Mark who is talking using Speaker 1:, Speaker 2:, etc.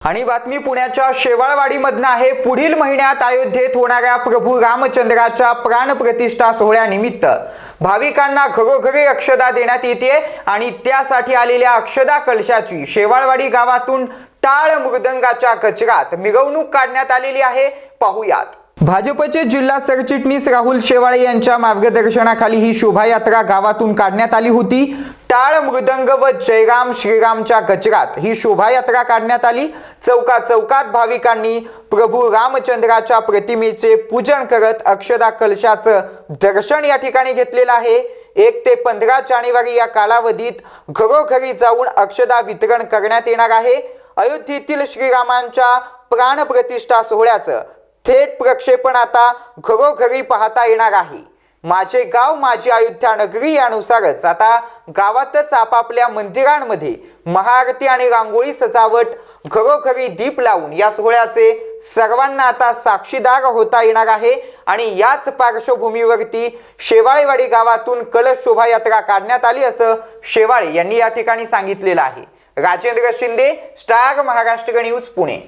Speaker 1: आणि बातमी पुण्याच्या शेवाळवाडीमधून आहे। पुढील महिन्यात अयोध्येत होणाऱ्या प्रभू रामचंद्राच्या प्राणप्रतिष्ठा सोहळ्यानिमित्त भाविकांना घरोघरी अक्षदा देण्यात येते आणि त्यासाठी आलेल्या अक्षदा कलशाची शेवाळवाडी गावातून टाळ मृदंगाच्या गजरात मिरवणूक काढण्यात आलेली आहे। पाहूयात। भाजपचे जिल्हा सरचिटणीस राहुल शेवाळे यांच्या मार्गदर्शनाखाली ही शोभायात्रा गावातून काढण्यात आली होती। टाळ मृदंग व जय राम श्रीरामच्या गजरात ही शोभायात्रा काढण्यात आली। चौकात भाविकांनी प्रभू रामचंद्राच्या प्रतिमेचे पूजन करत अक्षदा कलशाचं दर्शन या ठिकाणी घेतलेलं आहे। 1 ते 15 जानेवारी या कालावधीत घरोघरी जाऊन अक्षदा वितरण करण्यात येणार आहे। अयोध्येतील श्रीरामांच्या प्राणप्रतिष्ठा सोहळ्याचं थेट प्रक्षेपण आता घरोघरी पाहता येणार आहे। माझे गाव माझी अयोध्या नगरी यानुसारच आता गावातच आपापल्या मंदिरांमध्ये महाआरती आणि रांगोळी सजावट घरोघरी दीप लावून या सोहळ्याचे सर्वांना आता साक्षीदार होता येणार आहे। आणि याच पार्श्वभूमीवरती शेवाळेवाडी गावातून कलश शोभायात्रा काढण्यात आली असं शेवाळे यांनी या ठिकाणी सांगितलेलं आहे। Rajendra Shinde, star Maharashtra news, Pune.